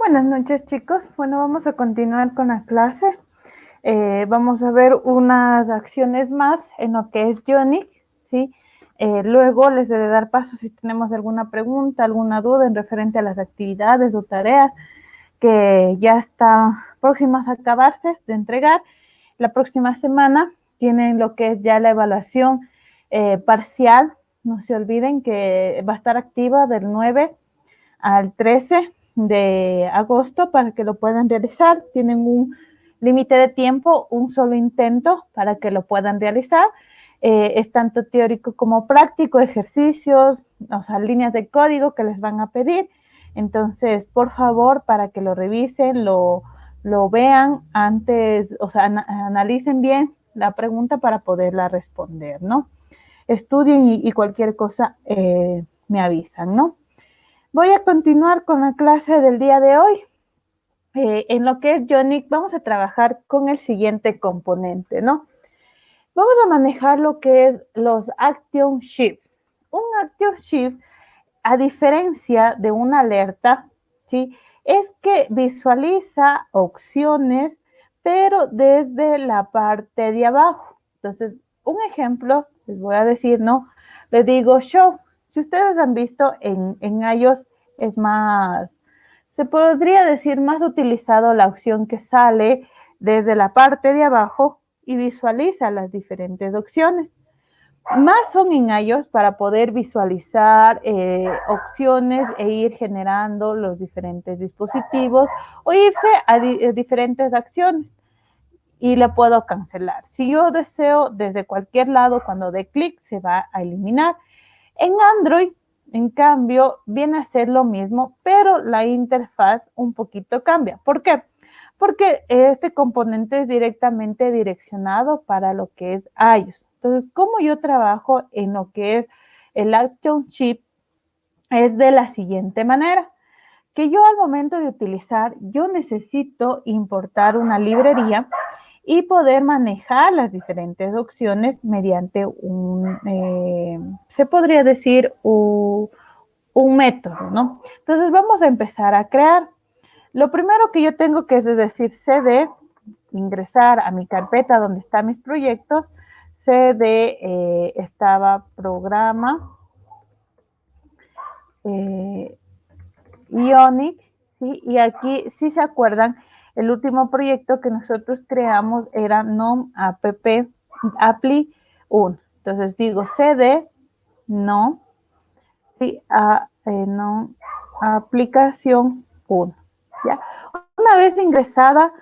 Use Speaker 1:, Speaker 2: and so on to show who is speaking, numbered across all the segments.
Speaker 1: Buenas noches, chicos. Bueno, vamos a continuar con la clase. Vamos a ver unas acciones más en lo que es Ionic, ¿sí? Luego les he de dar paso si tenemos alguna pregunta, alguna duda en referente a las actividades o tareas que ya están próximas a acabarse de entregar. La próxima semana tienen lo que es ya la evaluación parcial. No se olviden que va a estar activa del 9 al 13 de agosto para que lo puedan realizar. Tienen un límite de tiempo, un solo intento para que lo puedan realizar. Es tanto teórico como práctico, ejercicios, o sea, líneas de código que les van a pedir. Entonces, por favor, para que lo revisen, lo vean antes, o sea, analicen bien la pregunta para poderla responder, ¿no? Estudien y cualquier cosa me avisan, ¿no? Voy a continuar con la clase del día de hoy. En lo que es Ionic, vamos a trabajar con el siguiente componente, ¿no? Vamos a manejar lo que es los Action Shift. Un Action Shift, a diferencia de una alerta, ¿sí? Es que visualiza opciones, pero desde la parte de abajo. Entonces, un ejemplo, les voy a decir, ¿no? Les digo show. Si ustedes han visto en iOS, es más, se podría decir más utilizado la opción que sale desde la parte de abajo y visualiza las diferentes opciones. Más son en iOS para poder visualizar opciones e ir generando los diferentes dispositivos o irse a diferentes acciones y la puedo cancelar. Si yo deseo desde cualquier lado, cuando dé clic se va a eliminar. En Android, en cambio, viene a ser lo mismo, pero la interfaz un poquito cambia. ¿Por qué? Porque este componente es directamente direccionado para lo que es iOS. Entonces, como yo trabajo en lo que es el Action Chip, es de la siguiente manera, que yo al momento de utilizar, yo necesito importar una librería y poder manejar las diferentes opciones mediante se podría decir, un método, ¿no? Entonces vamos a empezar a crear. Lo primero que yo tengo que es decir, cd, ingresar a mi carpeta donde están mis proyectos, cd estaba programa, Ionic, ¿sí? Y aquí, si se acuerdan, el último proyecto que nosotros creamos era nom app apply 1. Entonces digo cd no, sí, no aplicación 1. ¿Ya? Una vez ingresada,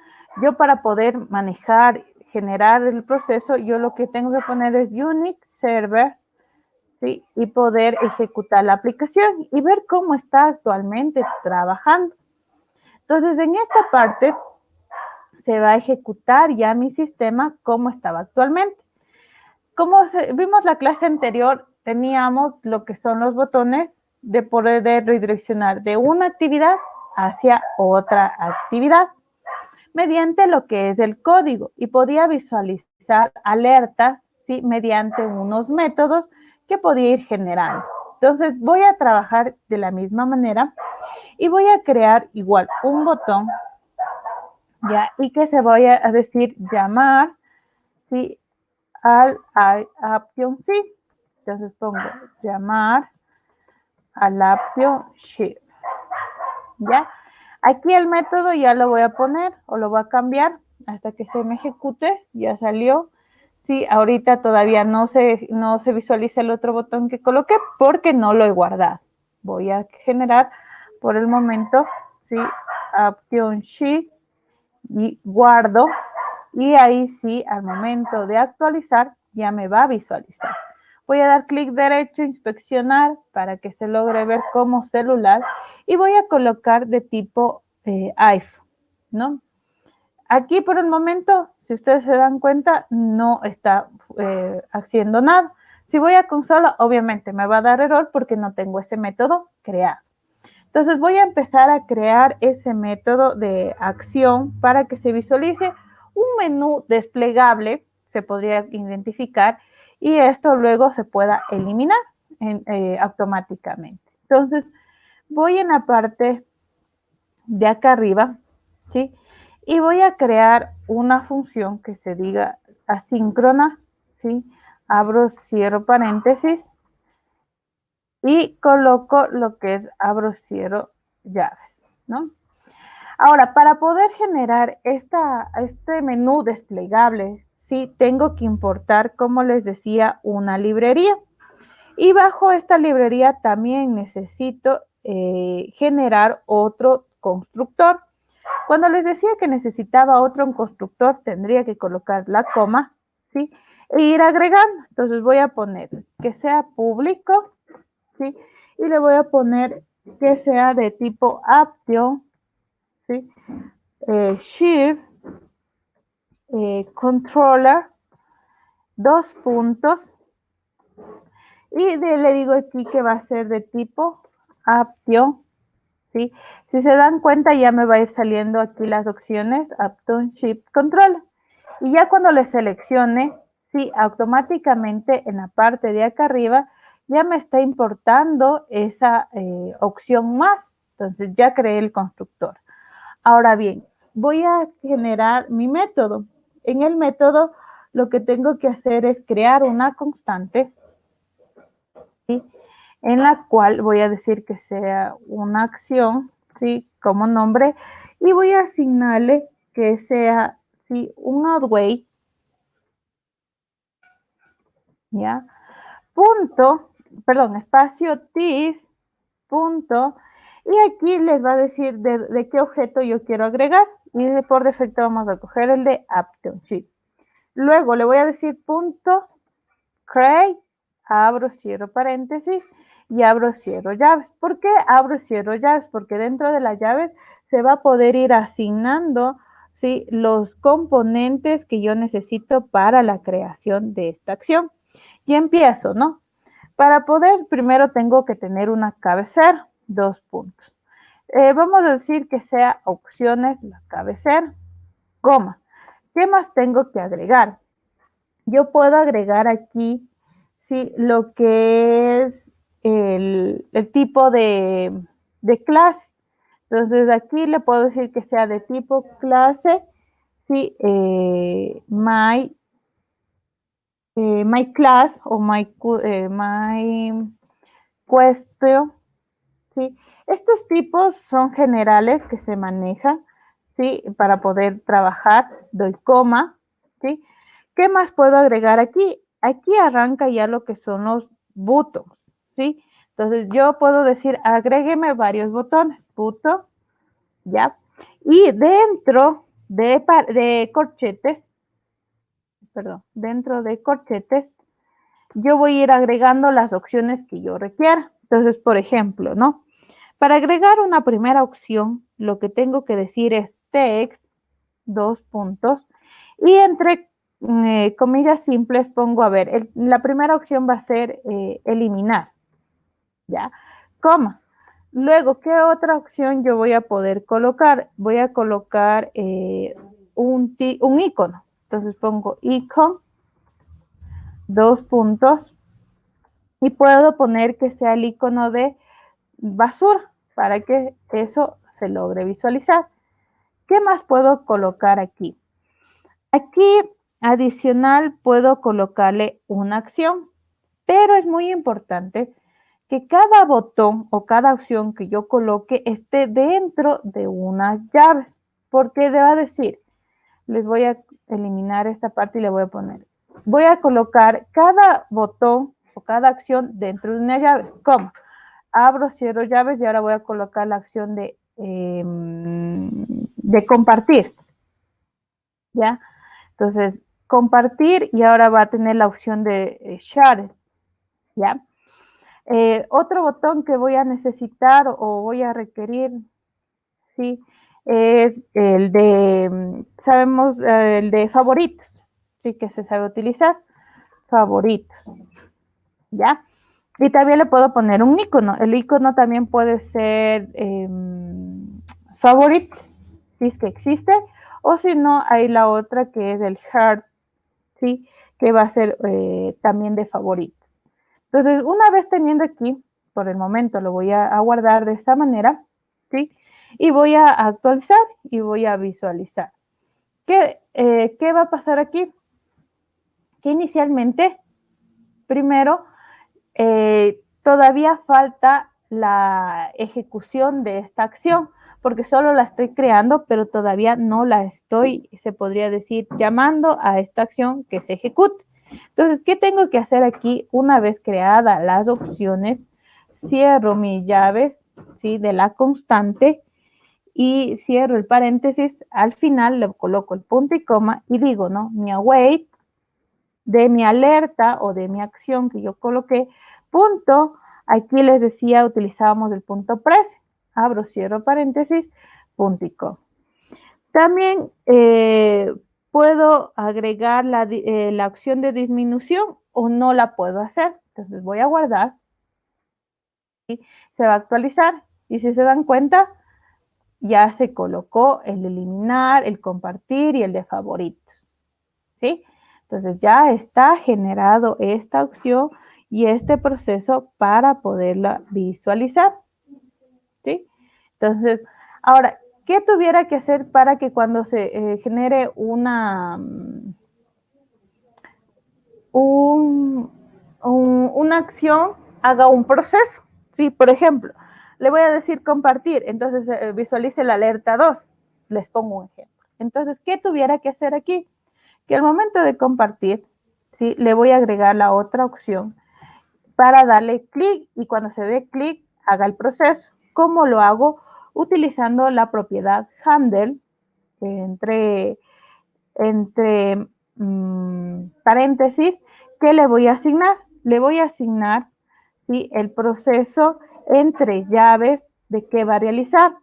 Speaker 1: yo para poder manejar, generar el proceso, yo lo que tengo que poner es Unix Server, ¿sí? Y poder ejecutar la aplicación y ver cómo está actualmente trabajando. Entonces, en esta parte se va a ejecutar ya mi sistema como estaba actualmente. Como vimos la clase anterior, teníamos lo que son los botones de poder redireccionar de una actividad hacia otra actividad mediante lo que es el código y podía visualizar alertas, ¿sí? Mediante unos métodos que podía ir generando. Entonces voy a trabajar de la misma manera y voy a crear igual un botón, ¿ya? Y que se voy a decir llamar, ¿sí? Al Action Shift. Entonces pongo llamar al Action Shift, ¿ya? Aquí el método ya lo voy a poner o lo voy a cambiar hasta que se me ejecute. Ya salió. Sí, ahorita todavía no se visualiza el otro botón que coloqué porque no lo he guardado. Voy a generar por el momento, sí, Option Shift y guardo. Y ahí sí, al momento de actualizar, ya me va a visualizar. Voy a dar clic derecho, inspeccionar, para que se logre ver como celular. Y voy a colocar de tipo iPhone, ¿no? Aquí por el momento, si ustedes se dan cuenta, no está haciendo nada. Si voy a consola, obviamente me va a dar error porque no tengo ese método creado. Entonces voy a empezar a crear ese método de acción para que se visualice un menú desplegable, se podría identificar, y esto luego se pueda eliminar automáticamente. Entonces voy en la parte de acá arriba, ¿sí? Y voy a crear una función que se diga asíncrona, ¿sí? Abro, cierro paréntesis y coloco lo que es abro, cierro llaves, ¿no? Ahora, para poder generar este menú desplegable, sí, tengo que importar, como les decía, una librería. Y bajo esta librería también necesito generar otro constructor. Cuando les decía que necesitaba otro constructor, tendría que colocar la coma, ¿sí? E ir agregando. Entonces voy a poner que sea público, ¿sí? Y le voy a poner que sea de tipo action, ¿sí? Shift, controller, dos puntos. Y le digo aquí que va a ser de tipo action, ¿sí? Si se dan cuenta, ya me va a ir saliendo aquí las opciones Action, Shift, Control. Y ya cuando le seleccione, sí, automáticamente en la parte de acá arriba ya me está importando esa opción más. Entonces ya creé el constructor. Ahora bien, voy a generar mi método. En el método lo que tengo que hacer es crear una constante, ¿sí? En la cual voy a decir que sea una acción, ¿sí? Como nombre, y voy a asignarle que sea, ¿sí? Un outweigh, ¿ya? Punto, perdón, espacio this, punto, y aquí les va a decir de qué objeto yo quiero agregar, y por defecto vamos a coger el de action, ¿sí? Luego le voy a decir punto create, abro, cierro paréntesis y abro, cierro llaves. ¿Por qué abro, cierro llaves? Porque dentro de las llaves se va a poder ir asignando, ¿sí? Los componentes que yo necesito para la creación de esta acción. Y empiezo, ¿no? Para poder, primero tengo que tener una cabecera, dos puntos. Vamos a decir que sea opciones la cabecera, coma. ¿Qué más tengo que agregar? Yo puedo agregar aquí, sí, lo que es el tipo de clase. Entonces aquí le puedo decir que sea de tipo clase, sí, my class o my question, ¿sí? Estos tipos son generales que se manejan, ¿sí? Para poder trabajar, doy coma, ¿sí? ¿Qué más puedo agregar aquí? Aquí arranca ya lo que son los buttons, ¿sí? Entonces yo puedo decir, agrégueme varios botones, button, ¿ya? Y dentro de corchetes, perdón, dentro de corchetes, yo voy a ir agregando las opciones que yo requiera. Entonces, por ejemplo, ¿no? Para agregar una primera opción, lo que tengo que decir es text, dos puntos, y entre comillas simples pongo, a ver, la primera opción va a ser eliminar, ¿ya? Coma. Luego, ¿qué otra opción yo voy a poder colocar? Voy a colocar un icono. Entonces pongo icon, dos puntos, y puedo poner que sea el icono de basura para que eso se logre visualizar. ¿Qué más puedo colocar aquí? Aquí adicional puedo colocarle una acción, pero es muy importante que cada botón o cada opción que yo coloque esté dentro de unas llaves, porque le va a decir, les voy a eliminar esta parte y le voy a poner, voy a colocar cada botón o cada acción dentro de unas llaves, como abro, cierro llaves y ahora voy a colocar la acción de compartir, ¿ya? Entonces, compartir y ahora va a tener la opción de share, ¿ya? Otro botón que voy a necesitar o voy a requerir, ¿sí? Es el de, sabemos, el de favoritos, ¿sí? Que se sabe utilizar, favoritos, ¿ya? Y también le puedo poner un icono. El icono también puede ser favorite, si es que existe, o si no, hay la otra que es el heart, ¿sí? Que va a ser también de favoritos. Entonces, una vez teniendo aquí, por el momento lo voy a guardar de esta manera, ¿sí? y voy a actualizar y voy a visualizar. ¿Qué va a pasar aquí? Que inicialmente, primero, todavía falta la ejecución de esta acción, porque solo la estoy creando, pero todavía no la estoy, se podría decir, llamando a esta acción que se ejecute. Entonces, ¿qué tengo que hacer aquí? Una vez creadas las opciones, cierro mis llaves, ¿sí? De la constante y cierro el paréntesis. Al final le coloco el punto y coma y digo, ¿no? Mi await de mi alerta o de mi acción que yo coloqué, punto, aquí les decía, utilizábamos el punto press, abro, cierro paréntesis, punto y coma. También puedo agregar la opción de disminución o no la puedo hacer. Entonces voy a guardar, ¿sí? Se va a actualizar y si se dan cuenta, ya se colocó el eliminar, el compartir y el de favoritos, ¿sí? Entonces ya está generado esta opción y este proceso para poderla visualizar, ¿sí? Entonces, ahora, ¿qué tuviera que hacer para que cuando se genere una acción haga un proceso? ¿Sí? Por ejemplo, le voy a decir compartir, entonces visualice la alerta 2. Les pongo un ejemplo. Entonces, ¿qué tuviera que hacer aquí? Que al momento de compartir, ¿sí? Le voy a agregar la otra opción para darle clic y cuando se dé clic haga el proceso. ¿Cómo lo hago? Utilizando la propiedad handle entre paréntesis que le voy a asignar. Le voy a asignar, ¿sí? El proceso entre llaves de qué va a realizar.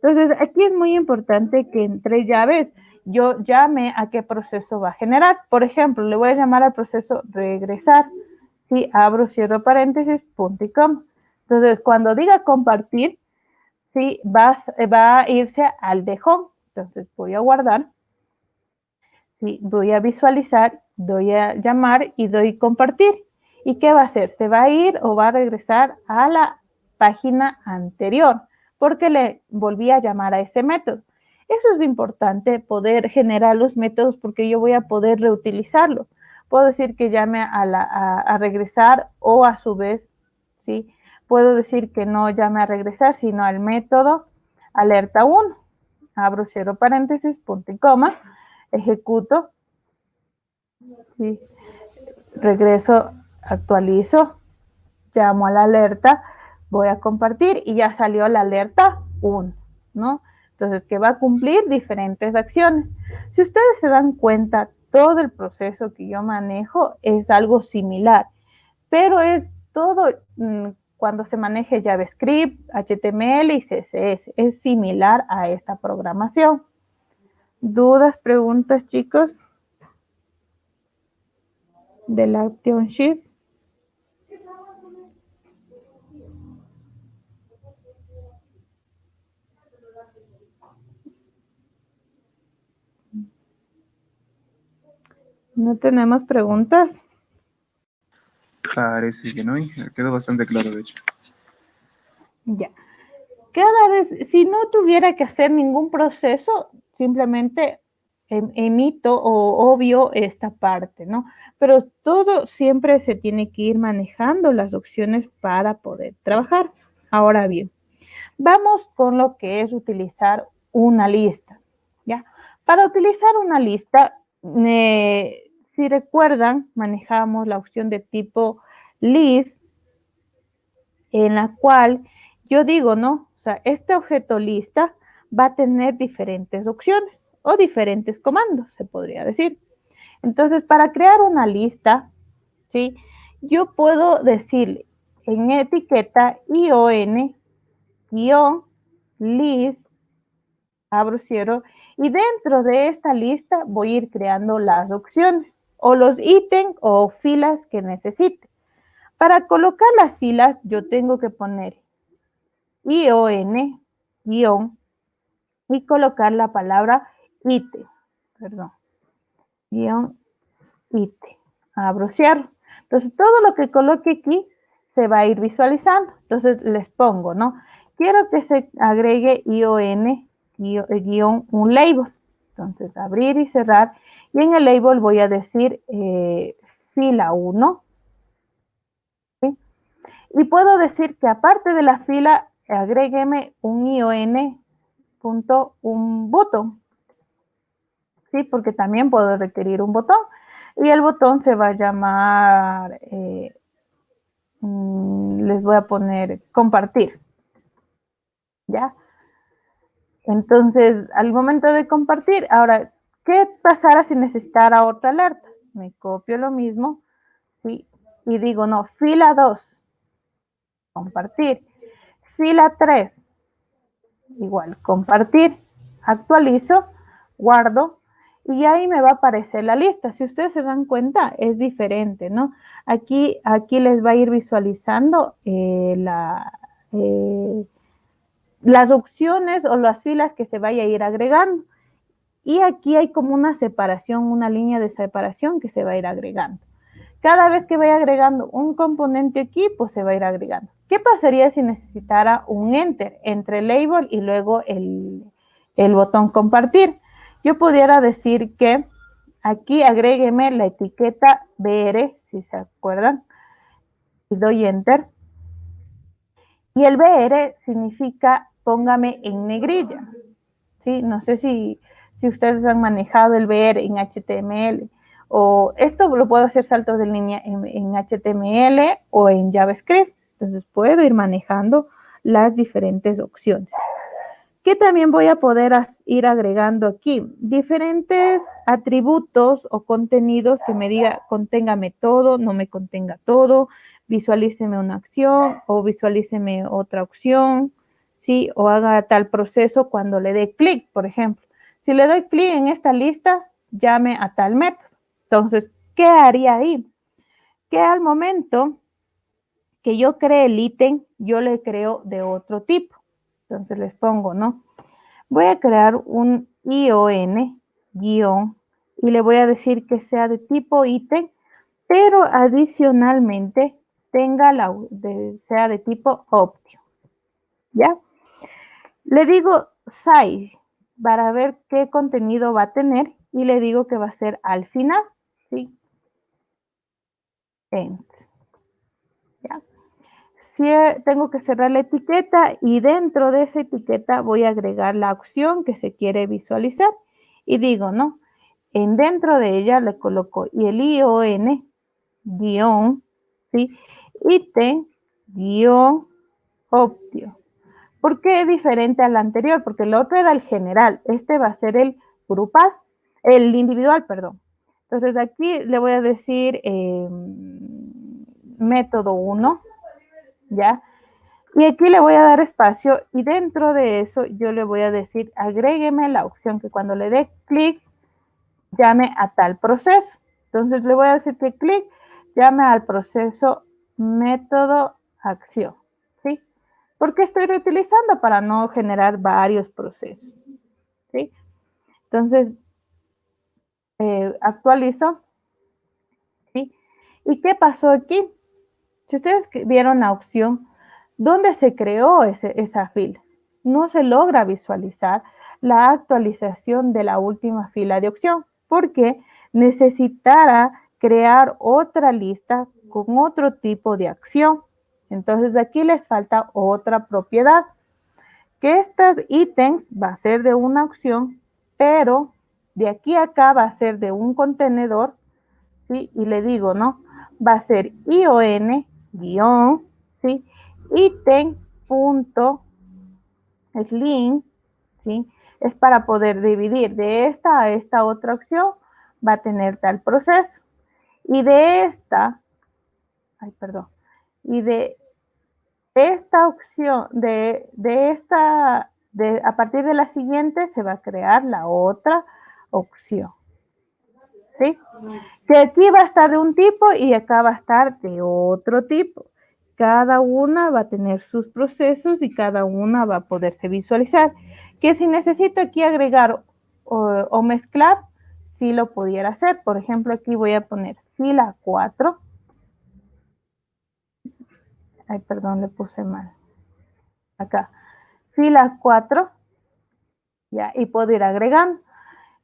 Speaker 1: Entonces, aquí es muy importante que entre llaves yo llame a qué proceso va a generar. Por ejemplo, le voy a llamar al proceso regresar. ¿Sí? Abro, cierro paréntesis, punto y coma. Entonces, cuando diga compartir, ¿sí? Va a irse al de home. Entonces, voy a guardar, ¿sí? Voy a visualizar, doy a llamar y doy compartir. ¿Y qué va a hacer? ¿Se va a ir o va a regresar a la página anterior? Porque le volví a llamar a ese método. Eso es importante, poder generar los métodos porque yo voy a poder reutilizarlo. Puedo decir que llame a regresar o a su vez, ¿sí? Puedo decir que no llame a regresar, sino al método alerta 1. Abro, cierro paréntesis, punto y coma, ejecuto, ¿sí? Regreso, actualizo, llamo a la alerta, voy a compartir y ya salió la alerta 1, ¿no? Entonces, que va a cumplir diferentes acciones. Si ustedes se dan cuenta, todo el proceso que yo manejo es algo similar, pero es todo cuando se maneje JavaScript, HTML y CSS. Es similar a esta programación. ¿Dudas, preguntas, chicos? Del Action Sheet. ¿No tenemos preguntas?
Speaker 2: Parece que no, quedó bastante claro, de hecho.
Speaker 1: Ya. Cada vez, si no tuviera que hacer ningún proceso, simplemente emito o obvio esta parte, ¿no? Pero todo siempre se tiene que ir manejando las opciones para poder trabajar. Ahora bien, vamos con lo que es utilizar una lista, ¿ya? Para utilizar una lista, si recuerdan, manejamos la opción de tipo list, en la cual yo digo, ¿no? O sea, este objeto lista va a tener diferentes opciones o diferentes comandos, se podría decir. Entonces, para crear una lista, ¿sí? Yo puedo decirle en etiqueta ion list, abro, cierro, y dentro de esta lista voy a ir creando las opciones o los ítems o filas que necesite. Para colocar las filas, yo tengo que poner ion, guión, y colocar la palabra ítem, perdón, guión, ítem, abro, cierro. Entonces, todo lo que coloque aquí se va a ir visualizando. Entonces, les pongo, ¿no? quiero que se agregue ION guión un label. Entonces, abrir y cerrar. Y en el label voy a decir fila 1. ¿Sí? Y puedo decir que aparte de la fila, agrégueme un ION.un botón. ¿Sí? Porque también puedo requerir un botón. Y el botón se va a llamar, les voy a poner compartir. ¿Ya? Entonces, al momento de compartir, ahora, ¿qué pasará si necesitara otra alerta? Me copio lo mismo, ¿sí? Y digo, no, fila 2, compartir. Fila 3, igual, compartir. Actualizo, guardo, y ahí me va a aparecer la lista. Si ustedes se dan cuenta, es diferente, ¿no? Aquí les va a ir visualizando las opciones o las filas que se vaya a ir agregando. Y aquí hay como una separación, una línea de separación que se va a ir agregando. Cada vez que vaya agregando un componente aquí, pues se va a ir agregando. ¿Qué pasaría si necesitara un enter entre el label y luego el botón compartir? Yo pudiera decir que aquí agrégueme la etiqueta BR, si se acuerdan, y doy enter. Y el BR significa póngame en negrilla. ¿Sí? No sé si ustedes han manejado el BR en HTML o esto lo puedo hacer saltos de línea en HTML o en JavaScript. Entonces puedo ir manejando las diferentes opciones. ¿Qué también voy a poder ir agregando aquí? Diferentes atributos o contenidos que me diga conténgame todo, no me contenga todo, visualíceme una acción o visualíceme otra opción, ¿sí? O haga tal proceso cuando le dé clic, por ejemplo. Si le doy clic en esta lista, llame a tal método. Entonces, ¿qué haría ahí? Que al momento que yo cree el ítem, yo le creo de otro tipo. Entonces les pongo, ¿no? Voy a crear un ION guión y le voy a decir que sea de tipo ítem, pero adicionalmente sea de tipo option. ¿Ya? Le digo size para ver qué contenido va a tener y le digo que va a ser al final. ¿Sí? End. ¿Ya? Si tengo que cerrar la etiqueta y dentro de esa etiqueta voy a agregar la opción que se quiere visualizar y digo, ¿no? Dentro de ella le coloco y el ION guión, ¿sí? Ítem guión optio. ¿Por qué es diferente al anterior? Porque el otro era el general, este va a ser el grupal, el individual, perdón. Entonces aquí le voy a decir método 1, ¿ya? Y aquí le voy a dar espacio y dentro de eso yo le voy a decir agrégueme la opción que cuando le dé clic llame a tal proceso. Entonces le voy a decir que clic llame al proceso método acción. ¿Sí? ¿Por qué estoy reutilizando? Para no generar varios procesos. ¿Sí? Entonces actualizo. ¿Sí? ¿Y qué pasó aquí? Si ustedes vieron la opción, ¿dónde se creó esa fila? No se logra visualizar la actualización de la última fila de opción, porque necesitará crear otra lista con otro tipo de acción. Entonces aquí les falta otra propiedad, que estos ítems va a ser de una opción, pero de aquí a acá va a ser de un contenedor, ¿sí? Y le digo, ¿no? Va a ser ION guión, ¿sí? Ítem.sling, ¿sí? Es para poder dividir de esta a esta otra opción, va a tener tal proceso. Y de esta, y de esta opción, a partir de la siguiente se va a crear la otra opción. ¿Sí? Que aquí va a estar de un tipo y acá va a estar de otro tipo. Cada una va a tener sus procesos y cada una va a poderse visualizar. Que si necesito aquí agregar o mezclar, sí lo pudiera hacer. Por ejemplo, aquí voy a poner fila 4. Ay, perdón, le puse mal. Acá. fila 4, ya, y puedo ir agregando.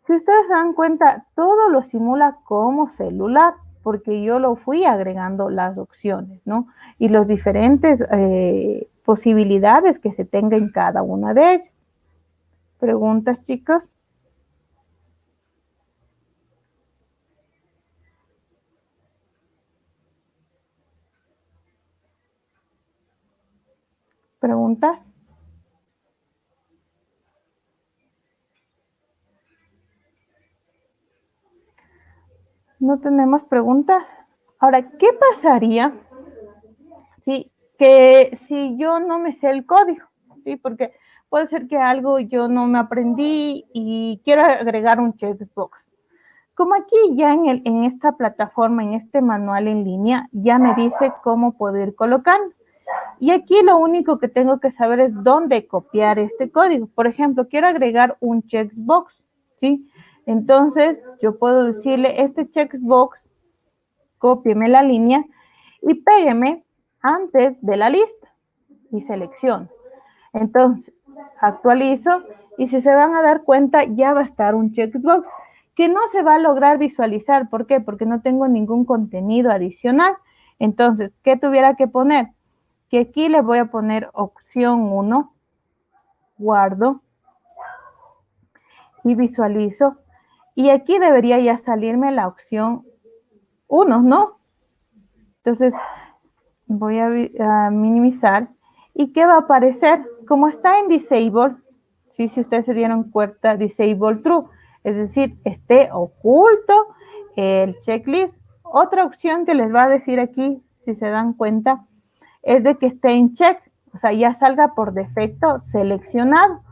Speaker 1: Si ustedes se dan cuenta, todo lo simula como celular, porque yo lo fui agregando las opciones, ¿no? Y las diferentes posibilidades que se tenga en cada una de ellas. ¿Preguntas, chicos? ¿Preguntas? ¿No tenemos preguntas? Ahora, ¿qué pasaría si yo no me sé el código? ¿Sí? Porque puede ser que algo yo no me aprendí y quiero agregar un checkbox. Como aquí ya en esta plataforma, en este manual en línea, ya me dice cómo poder colocar. Y aquí lo único que tengo que saber es dónde copiar este código. Por ejemplo, quiero agregar un checkbox, ¿sí? Entonces, yo puedo decirle, este checkbox, cópieme la línea y pégueme antes de la lista y selecciono. Entonces, actualizo y si se van a dar cuenta, ya va a estar un checkbox que no se va a lograr visualizar. ¿Por qué? Porque no tengo ningún contenido adicional. Entonces, ¿qué tuviera que poner? Que aquí le voy a poner opción 1, guardo y visualizo. Y aquí debería ya salirme la opción 1, ¿no? Entonces, voy a minimizar. ¿Y qué va a aparecer? Como está en Disable, ¿sí? Si ustedes se dieron cuenta, Disable True, es decir, esté oculto el checklist. Otra opción que les va a decir aquí, si se dan cuenta, es de que esté en check, o sea, ya salga por defecto seleccionado.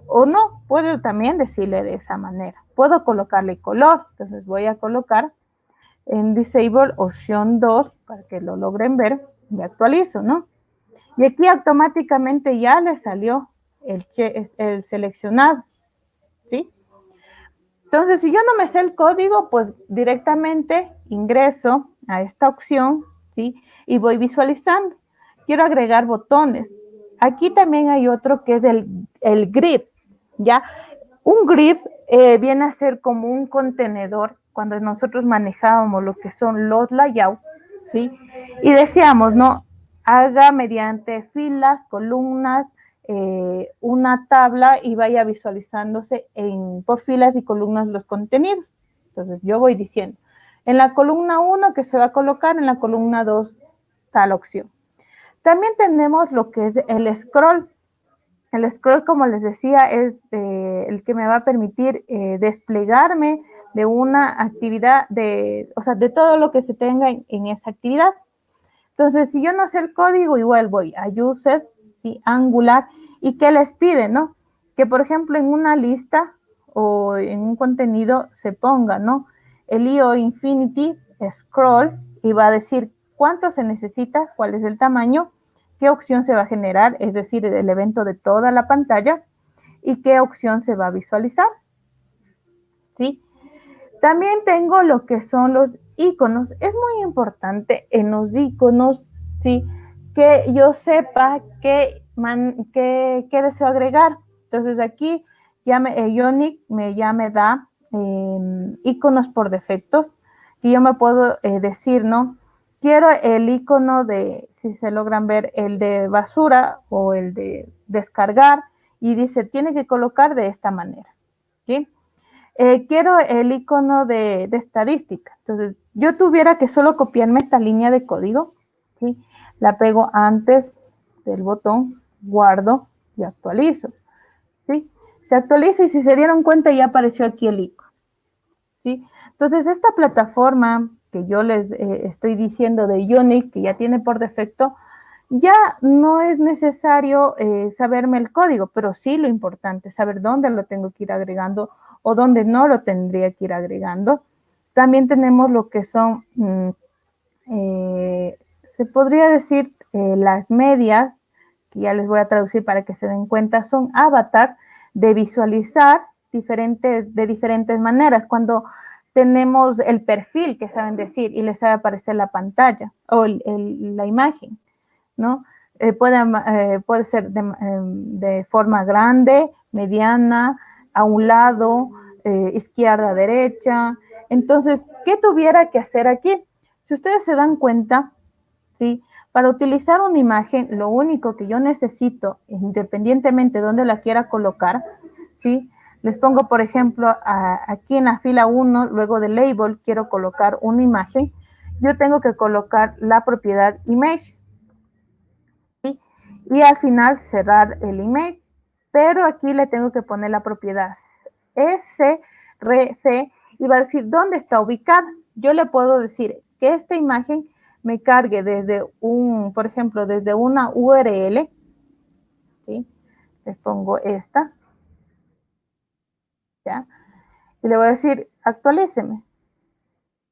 Speaker 1: O no, puedo también decirle de esa manera. Puedo colocarle color, entonces voy a colocar en Disable opción 2 para que lo logren ver, y actualizo, ¿no? Y aquí automáticamente ya le salió el seleccionado, ¿sí? Entonces, si yo no me sé el código, pues directamente ingreso a esta opción, ¿sí? Y voy visualizando. Quiero agregar botones. Aquí también hay otro que es el grid, ¿ya? Un grid viene a ser como un contenedor cuando nosotros manejábamos lo que son los layouts, ¿sí? Y decíamos, ¿no? Haga mediante filas, columnas, una tabla y vaya visualizándose por filas y columnas los contenidos. Entonces yo voy diciendo, en la columna 1 que se va a colocar, en la columna 2 tal opción. También tenemos lo que es el scroll. El scroll, como les decía, es el que me va a permitir desplegarme de una actividad, o sea, de todo lo que se tenga en esa actividad. Entonces, si yo no sé el código, igual voy a user, ¿sí? Angular, y ¿qué les pide, no? Que, por ejemplo, en una lista o en un contenido se ponga, ¿no? El IO Infinity Scroll y va a decir cuánto se necesita, cuál es el tamaño, qué opción se va a generar, es decir, el evento de toda la pantalla y qué opción se va a visualizar, ¿sí? También tengo lo que son los iconos. Es muy importante en los iconos, ¿sí? Que yo sepa qué deseo agregar. Entonces aquí Ionic ya me da iconos por defectos y yo me puedo decir, ¿no? Quiero el icono de, si se logran ver, el de basura o el de descargar y dice, tiene que colocar de esta manera, ¿sí? Quiero el icono de estadística. Entonces, yo tuviera que solo copiarme esta línea de código, ¿sí? La pego antes del botón, guardo y actualizo, ¿sí? Se actualiza y si se dieron cuenta ya apareció aquí el icono, ¿sí? Entonces, esta plataforma que yo les estoy diciendo de Ionic, que ya tiene por defecto, ya no es necesario saberme el código, pero sí lo importante es saber dónde lo tengo que ir agregando o dónde no lo tendría que ir agregando. También tenemos lo que son, se podría decir, las medias, que ya les voy a traducir para que se den cuenta, son avatar de visualizar de diferentes maneras. Cuando tenemos el perfil que saben decir y les sabe aparecer la pantalla o la imagen, ¿no? puede ser de forma grande, mediana, a un lado, izquierda, derecha. Entonces, ¿qué tuviera que hacer aquí? Si ustedes se dan cuenta, ¿sí? Para utilizar una imagen, lo único que yo necesito, independientemente de dónde la quiera colocar, ¿sí? Les pongo, por ejemplo, aquí en la fila 1, luego del label, quiero colocar una imagen. Yo tengo que colocar la propiedad image, ¿sí? Y al final cerrar el image. Pero aquí le tengo que poner la propiedad src y va a decir dónde está ubicada. Yo le puedo decir que esta imagen me cargue desde por ejemplo, desde una URL, ¿sí? Les pongo esta, ¿ya? Y le voy a decir, actualíceme,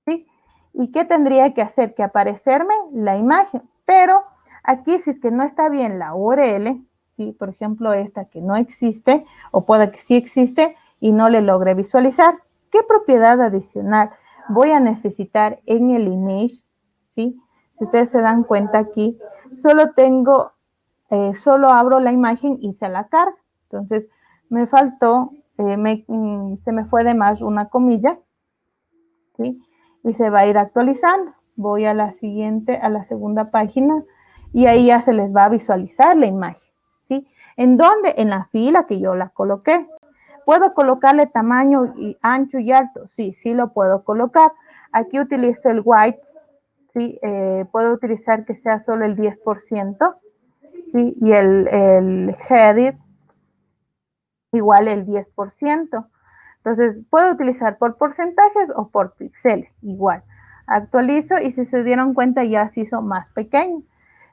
Speaker 1: ¿sí? ¿Y qué tendría que hacer? Que aparecerme la imagen. Pero aquí, si es que no está bien la URL, ¿sí? Por ejemplo, esta que no existe, o puede que sí existe y no le logre visualizar. ¿Qué propiedad adicional voy a necesitar en el image? ¿Sí? Si ustedes se dan cuenta aquí, solo abro la imagen y se la carga. Entonces, me faltó, se me fue de más una comilla, ¿sí? Y se va a ir actualizando. Voy a la siguiente, a la segunda página, y ahí ya se les va a visualizar la imagen, ¿sí? ¿En dónde? En la fila que yo la coloqué. ¿Puedo colocarle tamaño y ancho y alto? Sí, sí lo puedo colocar. Aquí utilizo el white, ¿sí? Puedo utilizar que sea solo el 10%, ¿sí? Y el headed igual el 10%. Entonces, puedo utilizar por porcentajes o por píxeles, igual. Actualizo y si se dieron cuenta ya se hizo más pequeño.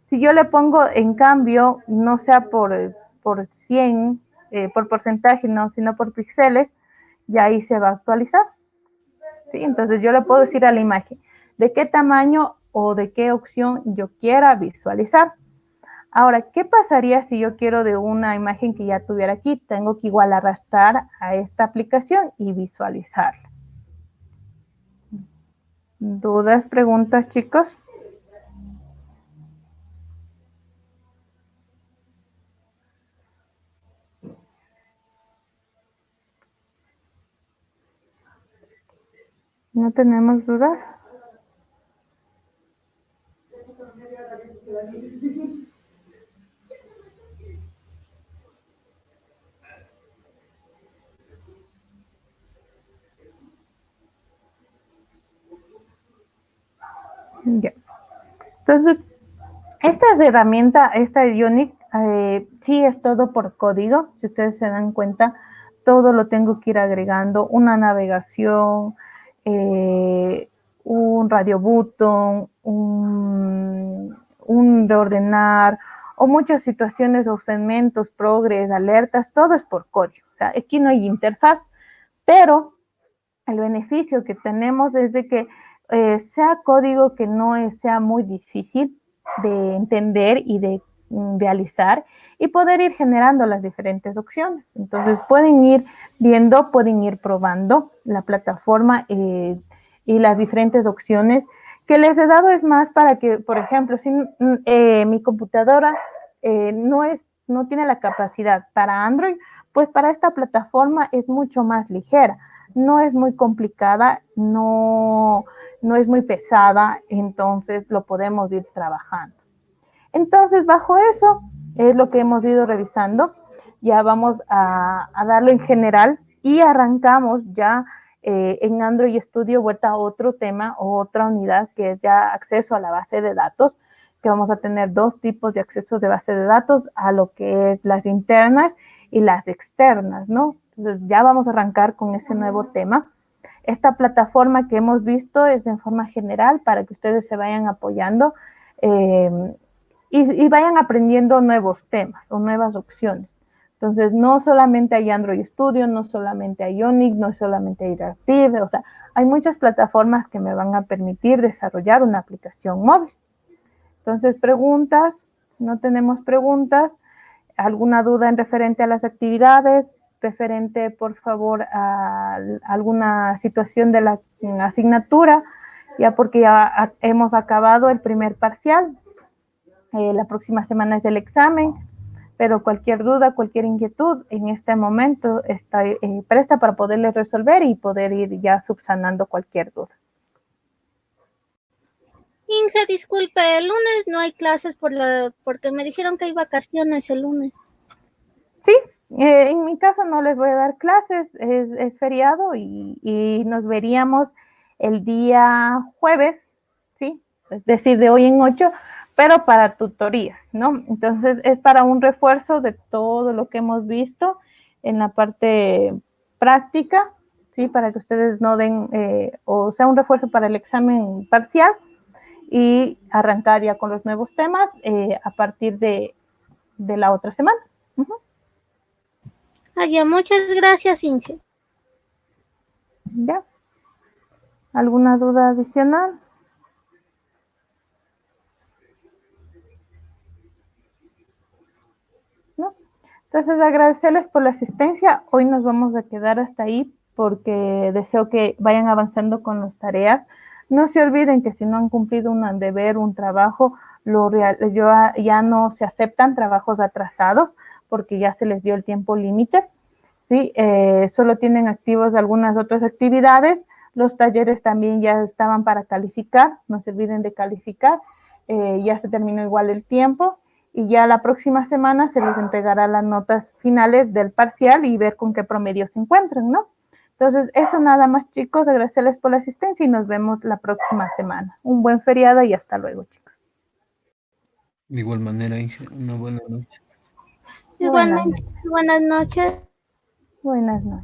Speaker 1: Si yo le pongo, en cambio, no sea por 100, por porcentaje, no, sino por píxeles, ya ahí se va a actualizar. ¿Sí? Entonces, yo le puedo decir a la imagen de qué tamaño o de qué opción yo quiera visualizar. Ahora, ¿qué pasaría si yo quiero de una imagen que ya tuviera aquí? Tengo que igual arrastrar a esta aplicación y visualizarla. ¿Dudas, preguntas, chicos? ¿No tenemos dudas? Ya. Entonces, esta herramienta, esta Ionic, sí es todo por código. Si ustedes se dan cuenta, todo lo tengo que ir agregando. Una navegación, un radio button, un reordenar, o muchas situaciones o segmentos, progres, alertas, todo es por código. O sea, aquí no hay interfaz, pero el beneficio que tenemos es de que sea código que no sea muy difícil de entender y de realizar y poder ir generando las diferentes opciones. Entonces pueden ir viendo, pueden ir probando la plataforma y las diferentes opciones que les he dado. Es más para que, por ejemplo, si mi computadora no tiene la capacidad para Android, pues para esta plataforma es mucho más ligera. No es muy complicada, no es muy pesada, entonces lo podemos ir trabajando. Entonces, bajo eso es lo que hemos ido revisando. Ya vamos a darlo en general y arrancamos ya en Android Studio, vuelta a otro tema o otra unidad que es ya acceso a la base de datos, que vamos a tener dos tipos de acceso de base de datos, a lo que es las internas y las externas, ¿no? Entonces ya vamos a arrancar con ese nuevo tema. Esta plataforma que hemos visto es en forma general para que ustedes se vayan apoyando y vayan aprendiendo nuevos temas o nuevas opciones. Entonces, no solamente hay Android Studio, no solamente hay Ionic, no solamente hay Reactive, o sea, hay muchas plataformas que me van a permitir desarrollar una aplicación móvil. Entonces, preguntas, no tenemos preguntas, alguna duda en referente a las actividades, referente, por favor, a alguna situación de la asignatura, ya porque ya hemos acabado el primer parcial. La próxima semana es el examen, pero cualquier duda, cualquier inquietud, en este momento está presta para poderle resolver y poder ir ya subsanando cualquier duda.
Speaker 3: Inge, disculpe, el lunes no hay clases porque me dijeron que hay vacaciones el lunes.
Speaker 1: Sí, en mi caso no les voy a dar clases, es feriado y nos veríamos el día jueves, ¿sí? Es decir, de hoy en 8, pero para tutorías, ¿no? Entonces es para un refuerzo de todo lo que hemos visto en la parte práctica, ¿sí? Para que ustedes no den, o sea, un refuerzo para el examen parcial y arrancar ya con los nuevos temas a partir de la otra semana. Uh-huh.
Speaker 3: Ya, muchas gracias, Inge.
Speaker 1: ¿Ya? ¿Alguna duda adicional? ¿No? Entonces, agradecerles por la asistencia. Hoy nos vamos a quedar hasta ahí porque deseo que vayan avanzando con las tareas. No se olviden que si no han cumplido un deber, un trabajo, ya no se aceptan trabajos atrasados porque ya se les dio el tiempo límite. ¿Sí? Solo tienen activos algunas otras actividades. Los talleres también ya estaban para calificar, no se olviden de calificar. Ya se terminó igual el tiempo y ya la próxima semana se les entregará las notas finales del parcial y ver con qué promedio se encuentran, ¿no? Entonces, eso nada más, chicos. Agradecerles por la asistencia y nos vemos la próxima semana. Un buen feriado y hasta luego, chicos.
Speaker 4: De igual manera, Inge, una buena noche.
Speaker 3: Igualmente, buenas noches.
Speaker 1: Buenas noches.